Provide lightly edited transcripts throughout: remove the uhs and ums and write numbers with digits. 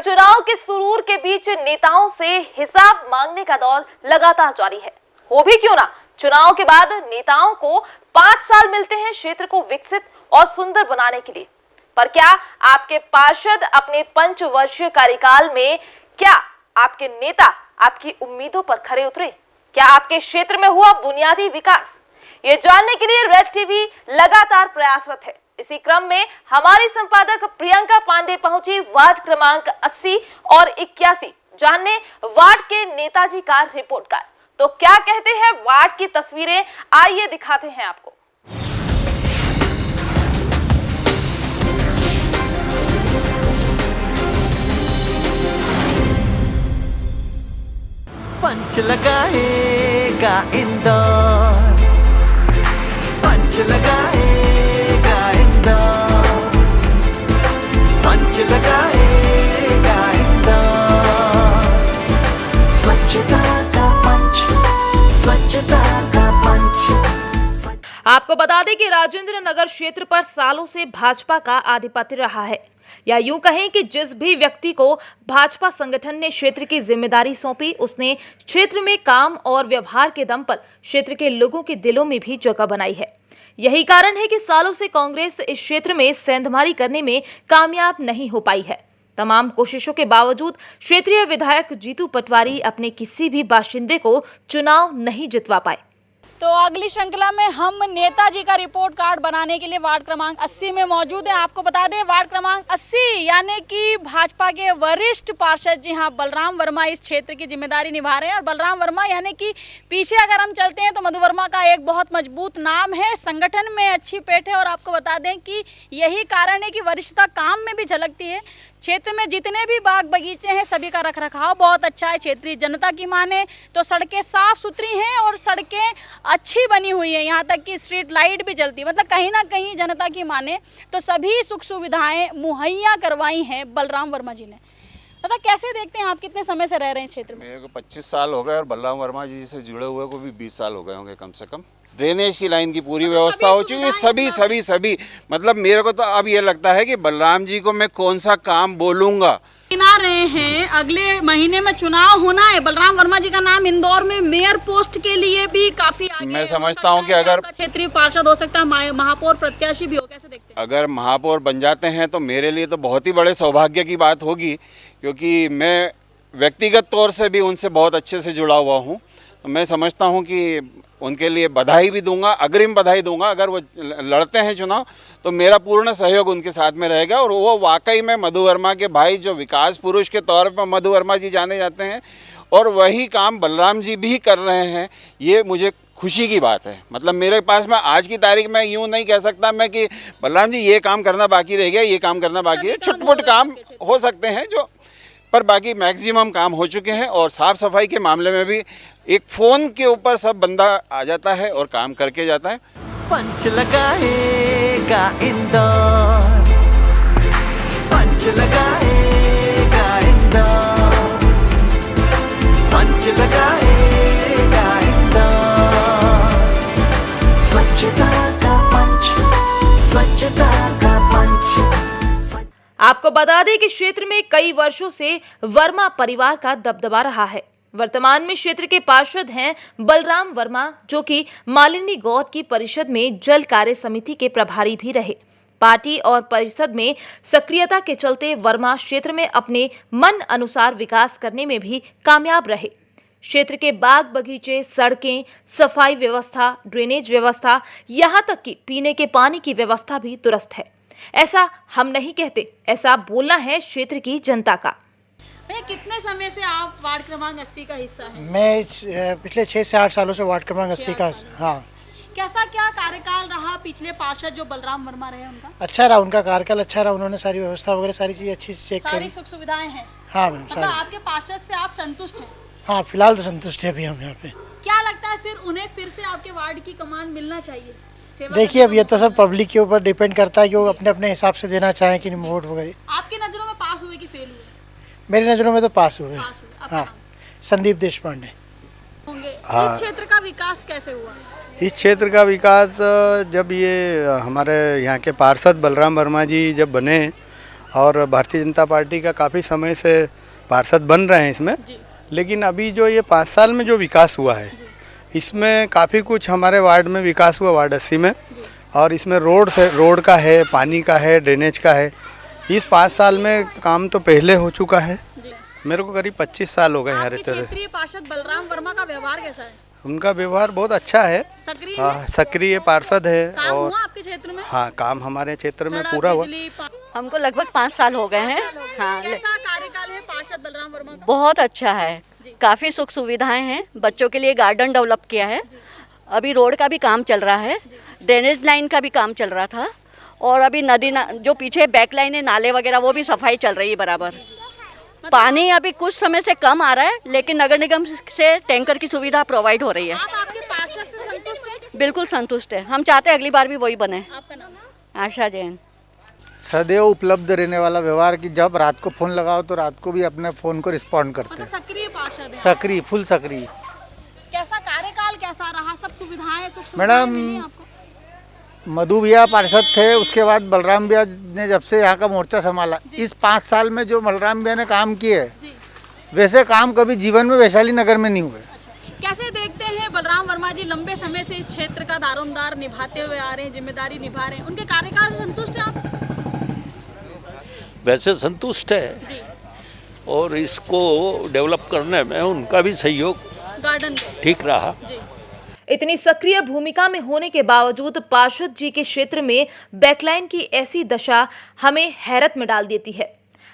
चुनाव के सुरूर के बीच नेताओं से हिसाब मांगने का दौर लगातार जारी है। हो भी क्यों ना, चुनाव के बाद नेताओं को 5 साल मिलते हैं क्षेत्र को विकसित और सुंदर बनाने के लिए। पर क्या आपके पार्षद अपने 5 वर्षीय कार्यकाल में, क्या आपके नेता आपकी उम्मीदों पर खरे उतरे? क्या आपके क्षेत्र में हुआ बुनियादी विकास? ये जानने के लिए रेड टीवी लगातार प्रयासरत है। इसी क्रम में हमारी संपादक प्रियंका पांडे पहुंची वार्ड क्रमांक 80 और 81 जानने वार्ड के नेताजी का रिपोर्ट कार्ड। तो क्या कहते हैं वार्ड की तस्वीरें, आइए दिखाते हैं आपको। पंच लगाएगा इंदौर, पंच लगाएगा इंदौर, पंच लगाएगा इंदौर। स्वच्छता का पंच, स्वच्छता का पंच। आपको बता दें कि राजेंद्र नगर क्षेत्र पर सालों से भाजपा का आधिपत्य रहा है, या यूं कहें कि जिस भी व्यक्ति को भाजपा संगठन ने क्षेत्र की जिम्मेदारी सौंपी, उसने क्षेत्र में काम और व्यवहार के दम पर क्षेत्र के लोगों के दिलों में भी जगह बनाई है। यही कारण है कि सालों से कांग्रेस इस क्षेत्र में सेंधमारी करने में कामयाब नहीं हो पाई है। तमाम कोशिशों के बावजूद क्षेत्रीय विधायक जीतू पटवारी अपने किसी भी बाशिंदे को चुनाव नहीं जितवा पाए। तो अगली श्रृंखला में हम नेताजी का रिपोर्ट कार्ड बनाने के लिए वार्ड क्रमांक 80 में मौजूद हैं। आपको बता दें, वार्ड क्रमांक 80 यानी कि भाजपा के वरिष्ठ पार्षद, जी हाँ, बलराम वर्मा इस क्षेत्र की जिम्मेदारी निभा रहे हैं। और बलराम वर्मा यानी कि पीछे अगर हम चलते हैं तो मधु वर्मा का एक बहुत मजबूत नाम है, संगठन में अच्छी पेठ है। और आपको बता दें कि यही कारण है कि वरिष्ठता काम में भी झलकती है। क्षेत्र में जितने भी बाग बगीचे हैं सभी का रखरखाव बहुत अच्छा है। क्षेत्रीय जनता की माने तो सड़कें साफ सुथरी हैं और सड़कें अच्छी बनी हुई है, यहाँ तक कि स्ट्रीट लाइट भी जलती है। मतलब कहीं ना कहीं जनता की माने तो सभी सुख सुविधाएं मुहैया करवाई हैं बलराम वर्मा जी ने। पता कैसे देखते हैं आप, कितने समय से रह रहे हैं क्षेत्र में? मेरे को 25 साल हो गए और बलराम वर्मा जी से जुड़े हुए को भी 20 साल हो गए होंगे कम से कम। ड्रेनेज की लाइन की पूरी व्यवस्था हो चुकी है, सभी मतलब मेरे को तो अब ये लगता है कि बलराम जी को मैं कौन सा काम बोलूँगा। आ रहे हैं, अगले महीने में चुनाव होना है। बलराम वर्मा जी का नाम इंदौर में मेयर पोस्ट के लिए भी काफी आगे, मैं समझता हूं कि अगर क्षेत्रीय पार्षद हो सकता है, महापौर प्रत्याशी भी हो। कैसे देखते हैं? अगर महापौर बन जाते हैं तो मेरे लिए तो बहुत ही बड़े सौभाग्य की बात होगी, क्योंकि मैं व्यक्तिगत तौर से भी उनसे बहुत अच्छे से जुड़ा हुआ हूँ। तो मैं समझता हूँ कि उनके लिए बधाई भी दूंगा, अग्रिम बधाई दूंगा। अगर वो लड़ते हैं चुनाव तो मेरा पूर्ण सहयोग उनके साथ में रहेगा। और वो वाकई में मधु वर्मा के भाई, जो विकास पुरुष के तौर पर मधु वर्मा जी जाने जाते हैं, और वही काम बलराम जी भी कर रहे हैं, ये मुझे खुशी की बात है। मतलब मेरे पास में आज की तारीख में यूँ नहीं कह सकता मैं कि बलराम जी ये काम करना बाकी रह गया, ये काम करना बाकी है। छुटपुट काम हो सकते हैं जो, पर बाकी मैक्सिमम काम हो चुके हैं। और साफ़ सफाई के मामले में भी एक फ़ोन के ऊपर सब बंदा आ जाता है और काम करके जाता है। पंच लगाएगा इंदौर, पंच लगाएगा इंदौर, पंच लगाएगा इंदौर। स्वच्छता का पंच, स्वच्छता का पंच। आपको बता दें कि क्षेत्र में कई वर्षों से वर्मा परिवार का दबदबा रहा है। वर्तमान में क्षेत्र के पार्षद हैं बलराम वर्मा, जो कि मालिनी गौड़ की परिषद में जल कार्य समिति के प्रभारी भी रहे। पार्टी और परिषद में सक्रियता के चलते वर्मा क्षेत्र में अपने मन अनुसार विकास करने में भी कामयाब रहे। क्षेत्र के बाग बगीचे, सड़कें, सफाई व्यवस्था, ड्रेनेज व्यवस्था, यहाँ तक कि पीने के पानी की व्यवस्था भी दुरुस्त है। ऐसा हम नहीं कहते, ऐसा बोलना है क्षेत्र की जनता का। भैया, कितने समय से आप वार्ड क्रमांक 80 का हिस्सा हैं? मैं पिछले 6 से 8 सालों से वार्ड क्रमांक 80 का, हाँ। कैसा क्या कार्यकाल रहा पिछले पार्षद जो बलराम वर्मा रहे उनका? अच्छा रहा, उनका कार्यकाल अच्छा रहा। उन्होंने सारी व्यवस्था वगैरह सारी चीज़ अच्छी से चेक करी, सारी सुख सुविधाएं हैं। हाँ मैम, मतलब आपके पार्षद से आप संतुष्ट हैं? हाँ, फिलहाल तो संतुष्ट है अभी हम यहाँ पे। क्या लगता है फिर उन्हें फिर से आपके वार्ड की कमान मिलना चाहिए? देखिए, अब ये तो सब पब्लिक के ऊपर डिपेंड करता है कि वो अपने अपने हिसाब से देना चाहें कि नहीं वोट वगैरह। आपकी नज़रों में पास हुए कि फेल हुए? मेरी नज़रों में तो पास हुए। आपका हाँ, नाम? संदीप देशपांडे। होंगे। इस क्षेत्र का विकास कैसे हुआ? इस क्षेत्र का विकास जब ये हमारे यहाँ के पार्षद बलराम वर्मा जी जब बने और भारतीय जनता पार्टी का काफ़ी समय से पार्षद बन रहे हैं इसमें। लेकिन अभी जो ये 5 साल में जो विकास हुआ है इसमें काफ़ी कुछ हमारे वार्ड में विकास हुआ, वार्ड 80 में। और इसमें रोड का है, पानी का है, ड्रेनेज का है। इस 5 साल में काम तो पहले हो चुका है। मेरे को करीब 25 साल हो गए यहाँ रहते हुए। क्षेत्रीय पार्षद बलराम वर्मा का व्यवहार कैसा है? उनका व्यवहार बहुत अच्छा है। सक्रिय पार्षद है। काम और हुआ आपके क्षेत्र में? हाँ, काम हमारे क्षेत्र में पूरा हुआ। हमको लगभग 5 साल हो गए हैं। हाँ, कैसा कार्यकाल है पार्षद बलराम वर्मा का? बहुत अच्छा है। काफ़ी सुख सुविधाएं हैं। बच्चों के लिए गार्डन डेवलप किया है। अभी रोड का भी काम चल रहा है, ड्रेनेज लाइन का भी काम चल रहा था, और अभी जो पीछे बैक लाइन है, नाले वगैरह, वो भी सफाई चल रही है बराबर। पानी अभी कुछ समय से कम आ रहा है, लेकिन नगर निगम से टैंकर की सुविधा प्रोवाइड हो रही है। आप आपके पार्षद से संतुष्ट हैं? बिल्कुल संतुष्ट है। हम चाहते हैं अगली बार भी वही बने। आपका नाम? आशा जैन। सदैव उपलब्ध रहने वाला व्यवहार कि जब रात को फ़ोन लगाओ तो रात को भी अपने फ़ोन को रिस्पॉन्ड करते हैं। सक्रिय पार्षद है। सक्रिय, फुल सक्रिय। कैसा कार्यकाल कैसा रहा? सब सुविधाएं, सुख सुविधाएं मैडम, मिली आपको? मधु भैया पार्षद थे, उसके बाद बलराम भैया ने जब से यहाँ का मोर्चा संभाला, इस 5 साल में जो बलराम भैया ने काम किए वैसे काम कभी जीवन में वैशाली नगर में नहीं हुए। कैसे देखते हैं बलराम वर्मा जी लंबे समय से इस क्षेत्र का दारोमदार निभाते हुए आ रहे हैं, जिम्मेदारी निभा रहे हैं, उनके कार्यकाल से संतुष्ट हैं आप? वैसे संतुष्ट है, और इसको डेवलप करने में उनका भी सहयोग गार्डन ठीक रहा। इतनी सक्रिय भूमिका में होने के बावजूद पार्षद जी के क्षेत्र में बैकलाइन की ऐसी दशा हमें हैरत में डाल देती है।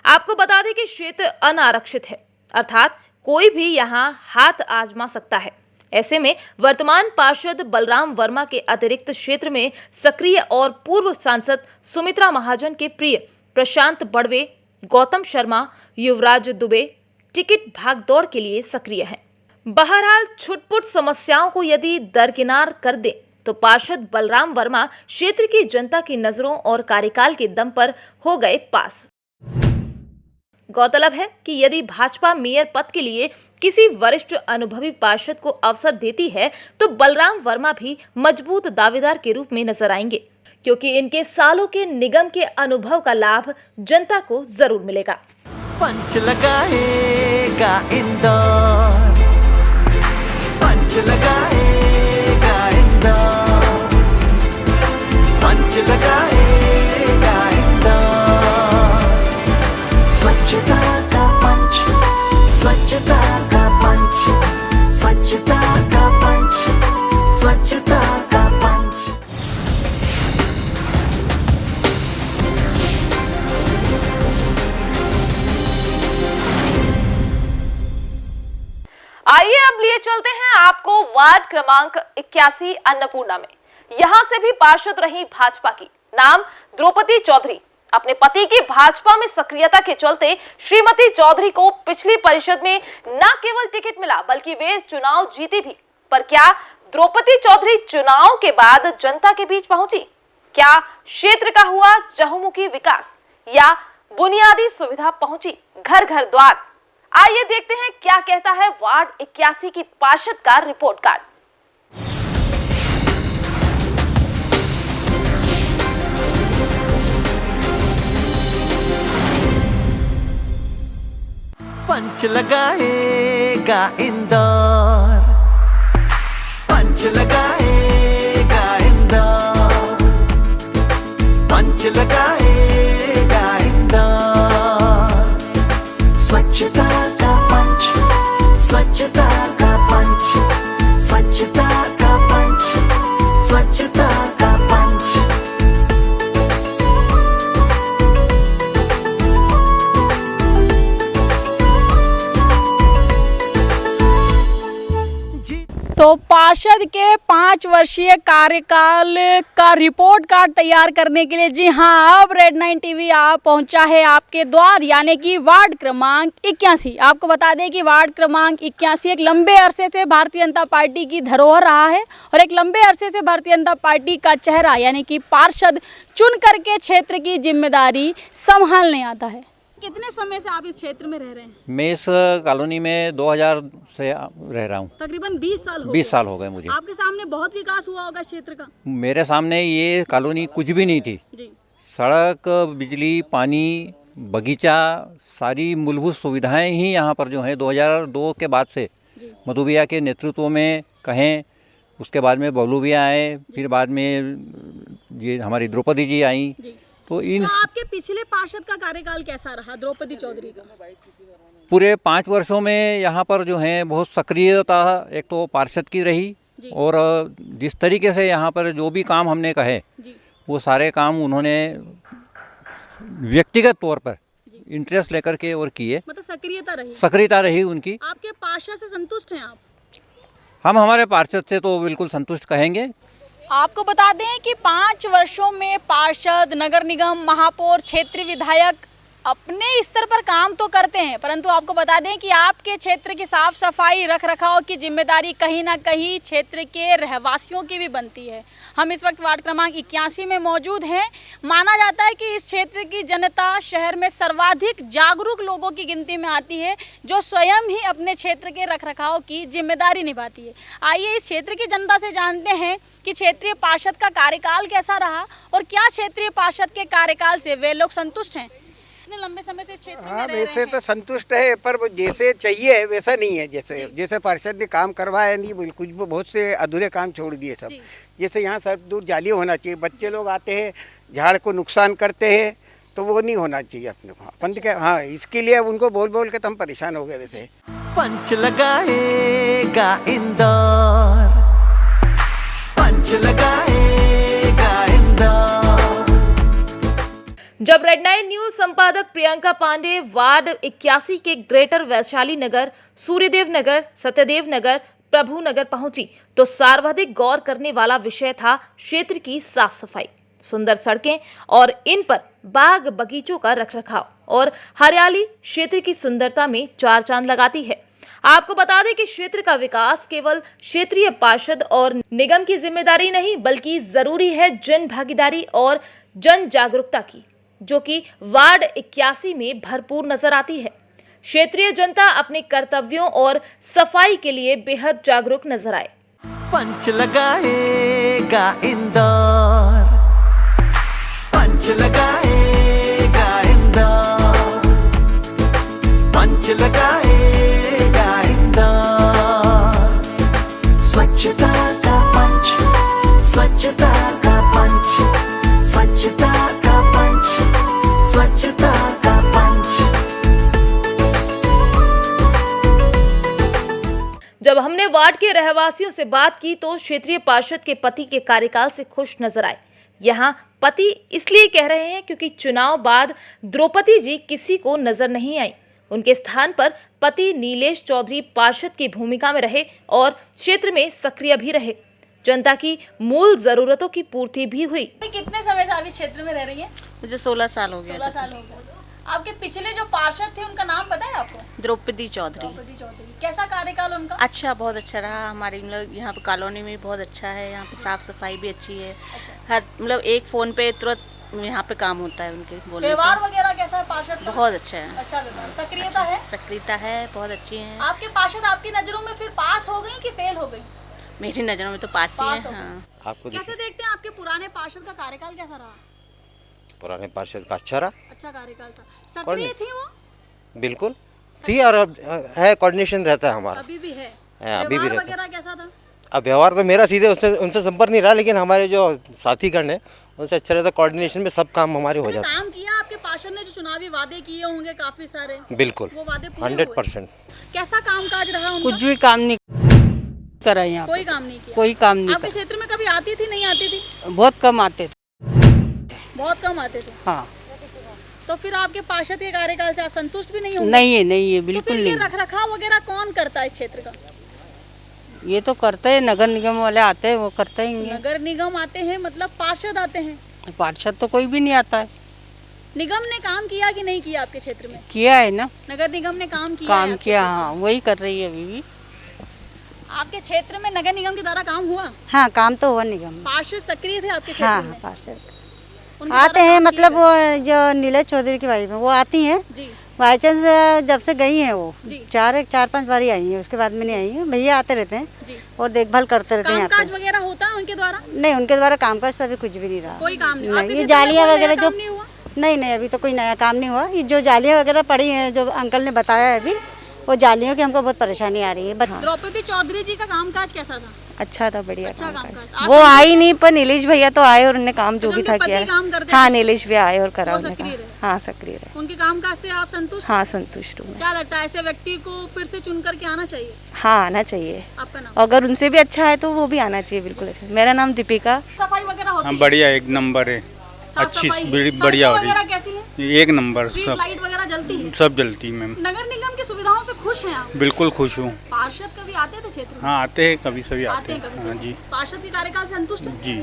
आपको बता दें कि क्षेत्र अनारक्षित है, अर्थात कोई भी यहां हाथ आजमा सकता है। ऐसे में वर्तमान पार्षद बलराम वर्मा के अतिरिक्त क्षेत्र में सक्रिय और पूर्व सांसद सुमित्रा महाजन के प्रिय प्रशांत बड़वे, गौतम शर्मा, युवराज दुबे टिकट भागदौड़ के लिए सक्रिय हैं। बहरहाल छुटपुट समस्याओं को यदि दरकिनार कर दे तो पार्षद बलराम वर्मा क्षेत्र की जनता की नजरों और कार्यकाल के दम पर हो गए पास। गौरतलब है कि यदि भाजपा मेयर पद के लिए किसी वरिष्ठ अनुभवी पार्षद को अवसर देती है तो बलराम वर्मा भी मजबूत दावेदार के रूप में नजर आएंगे, क्योंकि इनके सालों के निगम के अनुभव का लाभ जनता को जरूर मिलेगा। पंच लगाएगा इंदौर, पंच लगाएगा इंदौर, पंच लगाएगा इंदौर। स्वच्छता का पंच, स्वच्छता का पंच, स्वच्छता का पंच, स्वच्छता का पंच। आइए अब लिए चलते हैं आपको वार्ड क्रमांक 81 अन्नपूर्णा में। यहां से भी पार्षद रही भाजपा की, नाम द्रौपदी चौधरी। अपने पति की भाजपा में सक्रियता के चलते श्रीमती चौधरी को पिछली परिषद में न केवल टिकट मिला बल्कि वे चुनाव जीती भी। पर क्या द्रौपदी चौधरी चुनाव के बाद जनता के बीच पहुंची? क्या क्षेत्र का हुआ चहुमुखी विकास या बुनियादी सुविधा पहुंची घर घर द्वार? आइए देखते हैं क्या कहता है वार्ड 81 की पार्षद का रिपोर्ट कार्ड। पंच लगाएगा इंदौर, पंच लगाएगा इंदौर, पंच लगाएगा इंदौर। स्वच्छता का पंच, स्वच्छता का पंच, स्वच्छता का पंच, स्वच्छता का पंच। तो पार्षद के 5 वर्षीय कार्यकाल का रिपोर्ट कार्ड तैयार करने के लिए जी हाँ अब रेड 9 टीवी आप पहुंचा है आपके द्वार, यानी कि वार्ड क्रमांक 81। आपको बता दें कि वार्ड क्रमांक 81 एक लंबे अरसे से भारतीय जनता पार्टी की धरोहर रहा है और एक लंबे अरसे से भारतीय जनता पार्टी का चेहरा यानी कि पार्षद चुन करके क्षेत्र की जिम्मेदारी संभालने आता है। कितने समय से आप इस क्षेत्र में रह रहे हैं? मैं इस कॉलोनी में 2000 से रह रहा हूँ। तकरीबन 20 साल हो 20 साल हो गए मुझे। आपके सामने बहुत विकास हुआ होगा क्षेत्र का। मेरे सामने ये कॉलोनी कुछ भी नहीं थी। जी। सड़क, बिजली, पानी बगीचा, सारी मूलभूत सुविधाएं ही यहाँ पर जो हैं 2002 के बाद से मधु भैया के नेतृत्व में कहें, उसके बाद में बबलू भैया आए, फिर बाद में ये हमारी द्रौपदी जी आई। तो इन तो आपके पिछले पार्षद का कार्यकाल कैसा रहा, द्रौपदी चौधरी का? पूरे 5 वर्षों में यहाँ पर जो है बहुत सक्रियता एक तो पार्षद की रही, और जिस तरीके से यहाँ पर जो भी काम हमने कहे वो सारे काम उन्होंने व्यक्तिगत तौर पर इंटरेस्ट लेकर के और किए। मतलब सक्रियता रही उनकी। आपके पार्षद से संतुष्ट हैं आप? हम हमारे पार्षद से तो बिल्कुल संतुष्ट कहेंगे। आपको बता दें कि 5 वर्षों में पार्षद, नगर निगम, महापौर, क्षेत्रीय विधायक अपने स्तर पर काम तो करते हैं, परंतु आपको बता दें कि आपके क्षेत्र की साफ सफाई, रख रखाव की जिम्मेदारी कहीं ना कहीं क्षेत्र के रहवासियों की भी बनती है। हम इस वक्त वार्ड क्रमांक 81 में मौजूद हैं। माना जाता है कि इस क्षेत्र की जनता शहर में सर्वाधिक जागरूक लोगों की गिनती में आती है, जो स्वयं ही अपने क्षेत्र के रख रखाव की जिम्मेदारी निभाती है। आइए इस क्षेत्र की जनता से जानते हैं कि क्षेत्रीय पार्षद का कार्यकाल कैसा रहा और क्या क्षेत्रीय पार्षद के कार्यकाल से वे लोग संतुष्ट हैं। इतने लंबे समय से इस क्षेत्र में रह रहे वैसे हैं। तो संतुष्ट है, पर वो जैसे चाहिए वैसा नहीं है। जैसे पार्षद ने काम करवाया नहीं, कुछ बहुत से अधूरे काम छोड़ दिए सब। जैसे यहाँ सब दूर जाली होना चाहिए, बच्चे लोग आते हैं झाड़ को नुकसान करते हैं, तो वो नहीं होना चाहिए अपने को। अपन क्या, हाँ, इसके लिए उनको बोल बोल के तो हम परेशान हो गए। वैसे पंच लगाएगा इंदौर, पंच लगाएगा इंदौर। जब रेड 9 न्यूज संपादक प्रियंका पांडे वार्ड 81 के ग्रेटर वैशाली नगर, सूर्यदेव नगर, सत्यदेव नगर, प्रभु नगर पहुंची तो सर्वाधिक गौर करने वाला विषय था क्षेत्र की साफ सफाई, सुंदर सड़कें और इन पर बाग बगीचों का रखरखाव और हरियाली क्षेत्र की सुंदरता में चार चांद लगाती है। आपको बता दें कि क्षेत्र का विकास केवल क्षेत्रीय पार्षद और निगम की जिम्मेदारी नहीं, बल्कि जरूरी है जन भागीदारी और जन जागरूकता की, जो कि वार्ड 81 में भरपूर नजर आती है। क्षेत्रीय जनता अपने कर्तव्यों और सफाई के लिए बेहद जागरूक नजर आए। पंच लगाएगा इंदौर, पंच लगाएगा इंदौर, पंच लगाएगा इंदौर। स्वच्छता का पंच, स्वच्छता का पंच, स्वच्छता का पंच, स्वच्छता का पंच। जब हमने वार्ड के रहवासियों से बात की तो क्षेत्रीय पार्षद के पति के कार्यकाल से खुश नजर आए। यहाँ पति इसलिए कह रहे हैं क्योंकि चुनाव बाद द्रौपदी जी किसी को नजर नहीं आई। उनके स्थान पर पति नीलेश चौधरी पार्षद की भूमिका में रहे और क्षेत्र में सक्रिय भी रहे। जनता की मूल जरूरतों की पूर्ति भी हुई। कितने समय से आप इस क्षेत्र में रह रही हैं? मुझे 16 साल हो गया। 16 साल हो गए। आपके पिछले जो पार्षद थे उनका नाम पता है आपको? द्रौपदी चौधरी। कैसा कार्यकाल उनका? अच्छा, बहुत अच्छा रहा। हमारी मतलब यहाँ पे कॉलोनी में बहुत अच्छा है, यहाँ पे साफ सफाई भी अच्छी है। हर मतलब एक फ़ोन पे तुरंत यहाँ पे काम होता है उनके बोलने। व्यवहार वगैरह कैसा है पार्षद का? बहुत अच्छा है। अच्छा व्यवहार, सक्रियता है? सक्रियता है, बहुत अच्छी है। आपके पार्षद आपकी नजरों में फिर पास हो गई कि फेल हो गई? मेरी नज़रों में तो पास ही है। हाँ। आपको कैसे देखते हैं आपके पुराने पार्षद का कार्यकाल कैसा रहा? पुराने पार्षद का अच्छा रहा। अच्छा कार्यकाल था। सक्रिय थी वो? बिल्कुल थी, और अब है, कोऑर्डिनेशन रहता है हमारा। अभी भी है? अभी भी रहता वगैरह कैसा था? अब व्यवहार तो मेरा सीधे उनसे संपर्क नहीं रहा, लेकिन हमारे जो साथीगण है उनसे अच्छा रहता। कोऑर्डिनेशन में सब काम हमारे हो जाते हैं। काम किया आपके पार्षद ने, जो चुनावी वादे किए होंगे काफी सारे? बिल्कुल, वो वादे पूरे 100%। कैसा कामकाज रहा उनका? कुछ भी काम नहीं करा यहाँ, कोई काम नहीं किया? कोई काम नहीं आपके क्षेत्र में कभी आती थी, नहीं आती थी? बहुत कम आते थे। बहुत कम आते थे? हाँ। तो फिर आपके पार्षद के कार्यकाल से आप संतुष्ट भी नहीं होंगे? नहीं है, बिल्कुल नहीं। रख रखाव वगैरह कौन करता है इस क्षेत्र का? ये तो करते हैं, नगर निगम वाले आते हैं, वो करते हैं। नगर निगम आते हैं मतलब पार्षद आते हैं? पार्षद तो कोई भी नहीं आता है। निगम ने काम किया कि नहीं किया आपके क्षेत्र में? किया है ना, नगर निगम ने काम किया। हाँ, वही कर रही है अभी भी। आपके क्षेत्र में नगर निगम के द्वारा काम हुआ? हाँ, काम तो हुआ निगम। पार्षद सक्रिय थे आपके क्षेत्र में? पार्षद आते हैं, मतलब वो जो नीलेश चौधरी की वाइफ है वो आती हैं। बाई चांस जब से गई हैं वो 4-5 बार ही आई हैं, उसके बाद में नहीं आई हैं। भैया आते रहते हैं और देखभाल करते रहते हैं। कामकाज वगैरह होता है उनके द्वारा? नहीं, उनके द्वारा कामकाज तभी कुछ भी नहीं रहा। कोई काम नहीं। ये जालियाँ वगैरह जो नहीं नहीं, अभी तो कोई नया काम नहीं हुआ। ये जो जालियाँ वगैरह पड़ी हैं, जो अंकल ने बताया है अभी, वो जालियों की हमको बहुत परेशानी आ रही है। द्रौपदी चौधरी जी का कामकाज कैसा था? अच्छा था, बढ़िया अच्छा कामकाज। वो आई नहीं, पर नीलेश भैया तो आए और उन्होंने काम जो भी था किया। काम करते हाँ, नीलेश भी आए और करा वो उन्होंने सक्रिय काम। रहे। हाँ, सक्रिय रहे। उनके कामकाज से आप संतुष्ट? हाँ, संतुष्ट हूँ मैं। क्या लगता है ऐसे व्यक्ति को फिर से चुन करके आना चाहिए? हाँ, आना चाहिए। आपका नाम? अगर उनसे भी अच्छा है तो वो भी आना चाहिए, बिल्कुल अच्छा। मेरा नाम दीपिका। सफाई वगैरह होती है? बढ़िया, एक नंबर है, साफ अच्छी सफाई? बढ़िया हो सड़कें रही वगैरह कैसी हैं? एक नंबर, स्ट्रीट सब लाइट वगैरह जलती है? सब जलती है मैम। नगर निगम की सुविधाओं से खुश हैं आप? बिल्कुल खुश हूँ। पार्षद कभी आते थे क्षेत्र में? हाँ, आते हैं कभी सभी आते हैं कभी हाँ से? जी पार्षद के कार्यकाल से संतुष्ट हैं? जी,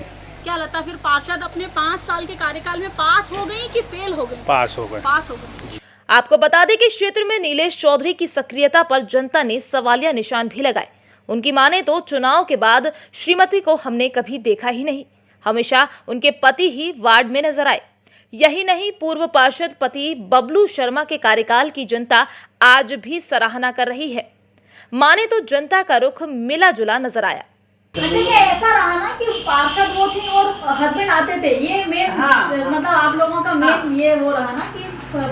क्या लगता है फिर पार्षद अपने 5 साल के कार्यकाल में पास हो गई कि फेल हो गई? पास हो गए। पास हो गई। आपको बता दें कि क्षेत्र में नीलेश चौधरी की सक्रियता पर जनता ने सवालिया निशान भी लगाए। उनकी माने तो चुनाव के बाद श्रीमती को हमने कभी देखा ही नहीं, हमेशा उनके पति ही वार्ड में नजर आए। यही नहीं, पूर्व पार्षद पति बबलू शर्मा के कार्यकाल की जनता आज भी सराहना कर रही है। माने तो जनता का रुख मिला जुला नजर आया। अच्छा, ये ऐसा रहा ना कि पार्षद वो थी और हस्बैंड आते थे, ये मेन मतलब आप लोगों का मेन ये वो रहा ना कि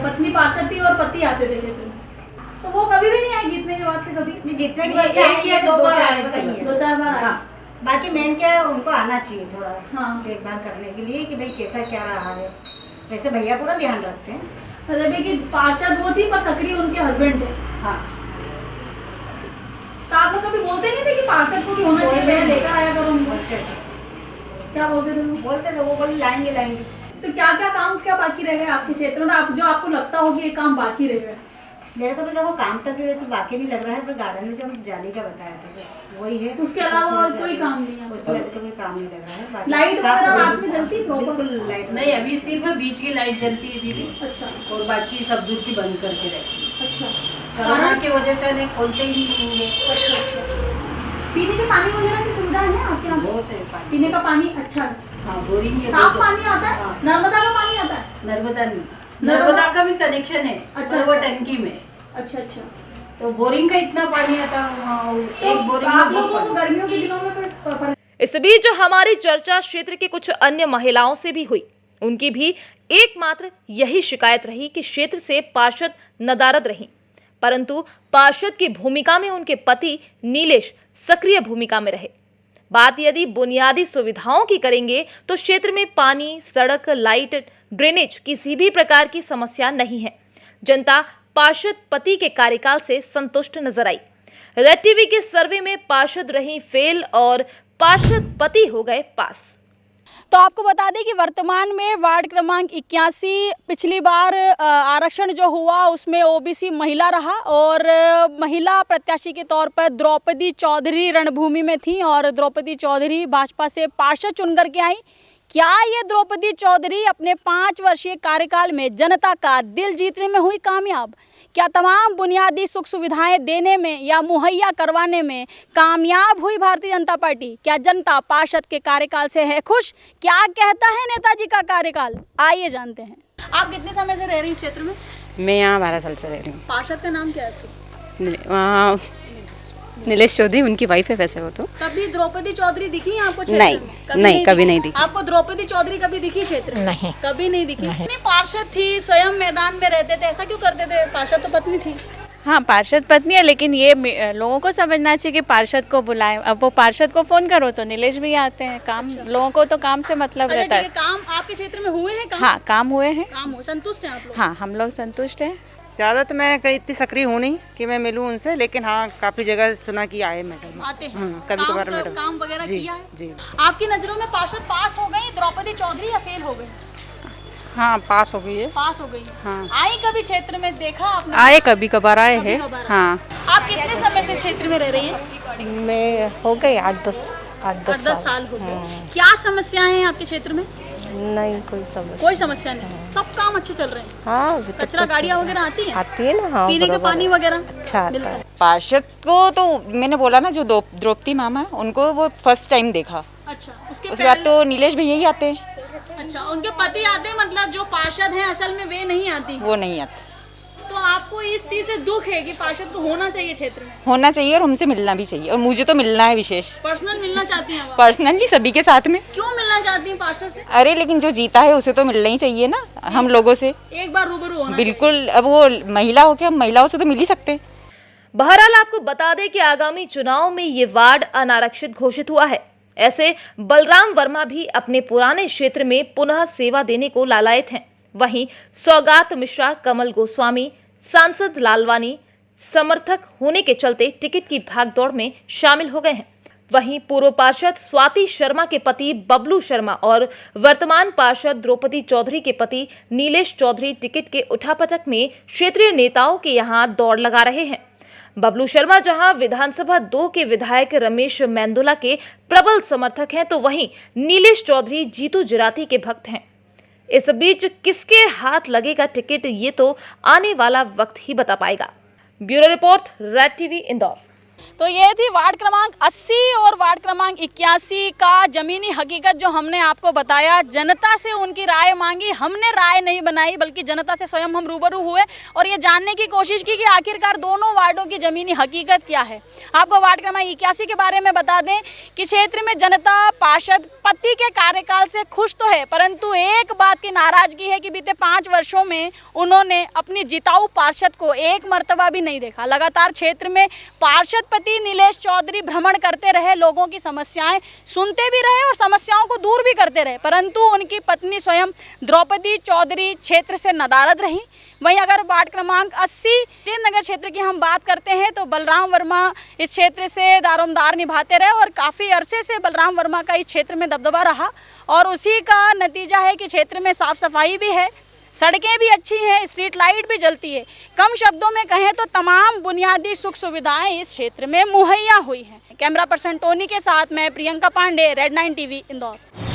पत्नी पार्षद थी और पति आते थे क्षेत्र में, तो वो कभी भी नहीं आई जीतने के बाद से? कभी जीतने के बाद एक या दो बार आए थे, 2-4 बार आए। बाकी मेन क्या है, उनको आना चाहिए थोड़ा हाँ। देखभाल करने के लिए कि भाई कैसा क्या रहा है। वैसे भैया पूरा ध्यान रखते हैं। मतलब कि पार्षद वो थी पर सक्रिय उनके हस्बैंड थे। हाँ, तो आप लोग कभी बोलते नहीं थे कि पार्षद को भी होना चाहिए, मैं लेकर आया करो उनको? क्या बोलते थे? बोलते थे, वो बोली लाएंगे लाएंगे। तो क्या क्या काम क्या बाकी रह गए आपके क्षेत्र में, आप जो आपको लगता हो कि ये काम बाकी रह गए? मेरे को तो देखो काम तक भी वैसे बाकी नहीं लग रहा है, पर गार्डन में जो हम जाली का बताया था बस वही है। उसके अलावा और कोई काम नहीं है? उसके अलावा तो कोई काम नहीं लग रहा है। बाकी लाइट साफ वगैरह सफाई रात में जलती है? बिल्कुल लाइट नहीं, अभी सिर्फ बीच की लाइट जलती है दीदी, अच्छा और बाकी सब दूर की बंद करके रखी है। अच्छा, कोरोना की वजह से उन्हें खोलते ही नहीं है। पीने के पानी वगैरह की सुविधा है आपके यहाँ? बहुत है पानी। पीने का पानी अच्छा है? हाँ, बोरिंग है। साफ पानी आता है? नर्मदा का पानी आता है? नर्मदा नहीं, नर्मदा का भी कनेक्शन है। अच्छा, वो अच्छा। टंकी में। अच्छा अच्छा। तो बोरिंग का इतना पानी आता है, एक बोरिंग आप में लोगों को गर्मियों के दिनों में इस बीच हमारी चर्चा क्षेत्र के कुछ अन्य महिलाओं से भी हुई। उनकी भी एकमात्र यही शिकायत रही कि क्षेत्र से पार्षद नदारद रहीं, परंतु पार्षद की भूमिका में उनके पति नीलेश सक्रिय भूमिका में रहे। बात यदि बुनियादी सुविधाओं की करेंगे तो क्षेत्र में पानी, सड़क, लाइट, ड्रेनेज किसी भी प्रकार की समस्या नहीं है। जनता पार्षद पति के कार्यकाल से संतुष्ट नजर आई। रेड टीवी के सर्वे में पार्षद रही फेल और पार्षद पति हो गए पास। तो आपको बता दें कि वर्तमान में वार्ड क्रमांक 81 पिछली बार आरक्षण जो हुआ उसमें ओबीसी महिला रहा और महिला प्रत्याशी के तौर पर द्रौपदी चौधरी रणभूमि में थी और द्रौपदी चौधरी भाजपा से पार्षद चुन करके आई। क्या ये द्रौपदी चौधरी अपने 5 वर्षीय कार्यकाल में जनता का दिल जीतने में हुई कामयाब? क्या तमाम बुनियादी सुख सुविधाएं देने में या मुहैया करवाने में कामयाब हुई भारतीय जनता पार्टी? क्या जनता पार्षद के कार्यकाल से है खुश? क्या कहता है नेताजी का कार्यकाल? आइए जानते हैं। आप कितने समय से रह रही इस क्षेत्र में? मैं यहाँ 12 साल से रह रही हूँ। पार्षद का नाम क्या है आपके? वहाँ नीलेश चौधरी, उनकी वाइफ है वैसे वो तो। कभी द्रौपदी चौधरी दिखी आपको क्षेत्र नहीं, में? नहीं, कभी नहीं दिखी। आपको द्रौपदी चौधरी कभी दिखी क्षेत्र में? नहीं, कभी नहीं दिखी। नहीं। पार्षद थी, स्वयं मैदान में रहते थे, ऐसा क्यों करते थे? पार्षद तो पत्नी थी। हाँ, पार्षद पत्नी है, लेकिन ये लोगों को समझना चाहिए कि पार्षद को बुलाएं। अब वो पार्षद को फोन करो तो नीलेश भी आते हैं। काम लोगों को तो काम से मतलब रहता है। काम आपके क्षेत्र में हुए हैं? हाँ, काम हुए हैं। काम हो, संतुष्ट हैं आप लोग? हाँ, हम लोग संतुष्ट हैं। ज़्यादा तो मैं कहीं इतनी सक्रिय हूँ नहीं कि मैं मिलूँ उनसे, लेकिन हाँ काफ़ी जगह सुना कि आए मैडम। आते हैं कभी कभार मैडम। काम वगैरह किया है? जी। आपकी नज़रों में पार्षद पास हो गई द्रौपदी चौधरी या फेल हो गई? हाँ, पास हो गई है। पास हो गई है। हाँ। आई कभी क्षेत्र में देखा आपने? आए कभी कभार आए हैं। हाँ। आप कितने समय से क्षेत्र में रह रही हैं? मैं हो गई 8-10 साल हो गए। क्या समस्याएं हैं आपके क्षेत्र में? नहीं, कोई समस्या। कोई समस्या नहीं, सब काम अच्छे चल रहे हैं। हाँ, कचरा गाड़ियाँ वगैरह आती हैं? आती है ना। हाँ, पीने के पानी वगैरह अच्छा आता है। पार्षद को तो मैंने बोला ना, जो द्रौपदी मामा उनको वो फर्स्ट टाइम देखा। अच्छा, उसके बाद तो नीलेश भैया ही आते हैं। अच्छा, उनके पति आते हैं, मतलब जो पार्षद हैं असल में वे नहीं आती? वो नहीं आते। तो आपको इस चीज से दुख है कि पार्षद को होना चाहिए क्षेत्र में? होना चाहिए और हमसे मिलना भी चाहिए, और मुझे तो मिलना है विशेष। पर्सनल मिलना चाहती हैं आप? पर्सनली सभी के साथ में। क्यों मिलना चाहती हैं पार्षद से? अरे लेकिन जो जीता है उसे तो मिलना ही चाहिए ना, हम लोगों से एक बार रूबरू होना बिल्कुल। अब वो महिला हो के हम महिलाओं से तो मिल ही सकते हैं। बहरहाल आपको बता दें कि आगामी चुनाव में ये वार्ड अनारक्षित घोषित हुआ है। ऐसे बलराम वर्मा भी अपने पुराने क्षेत्र में पुनः सेवा देने को लालायित हैं। वहीं सौगात मिश्रा, कमल गोस्वामी, सांसद लालवानी समर्थक होने के चलते टिकट की भागदौड़ में शामिल हो गए हैं। वहीं पूर्व पार्षद स्वाति शर्मा के पति बबलू शर्मा और वर्तमान पार्षद द्रौपदी चौधरी के पति नीलेश चौधरी टिकट के उठापटक में क्षेत्रीय नेताओं के यहां दौड़ लगा रहे हैं। बबलू शर्मा जहां विधानसभा 2 के विधायक रमेश मेंदोला के प्रबल समर्थक हैं, तो वहीं नीलेश चौधरी जीतू जिराती के भक्त हैं। इस बीच किसके हाथ लगेगा टिकट, ये तो आने वाला वक्त ही बता पाएगा। Bureau report, red TV, Indore. तो ये थी वार्ड क्रमांक 80 और वार्ड क्रमांक 81 का जमीनी हकीकत जो हमने आपको बताया। जनता से उनकी राय मांगी, हमने राय नहीं बनाई बल्कि जनता से स्वयं हम रूबरू हुए और ये जानने की कोशिश की कि आखिरकार दोनों वार्डों की जमीनी हकीकत क्या है। आपको वार्ड क्रमांक 81 के बारे में बता दें कि क्षेत्र में जनता पार्षद पति के कार्यकाल से खुश तो है, परंतु एक बात की नाराजगी है कि बीते 5 वर्षों में उन्होंने अपनी जिताऊ पार्षद को एक मर्तबा भी नहीं देखा। लगातार क्षेत्र में पार्षद पति नीलेश चौधरी भ्रमण करते रहे, लोगों की समस्याएं सुनते भी रहे और समस्याओं को दूर भी करते रहे, परंतु उनकी पत्नी स्वयं द्रौपदी चौधरी क्षेत्र से नदारद रहीं। वहीं अगर वार्ड क्रमांक 80 नगर क्षेत्र की हम बात करते हैं तो बलराम वर्मा इस क्षेत्र से दारोमदार निभाते रहे और काफ़ी अरसे से बलराम वर्मा का इस क्षेत्र में दबदबा रहा और उसी का नतीजा है कि क्षेत्र में साफ सफाई भी है, सड़कें भी अच्छी हैं, स्ट्रीट लाइट भी जलती है। कम शब्दों में कहें तो तमाम बुनियादी सुख सुविधाएं इस क्षेत्र में मुहैया हुई हैं। कैमरा पर्सन टोनी के साथ मैं प्रियंका पांडे, रेड 9 टीवी, इंदौर।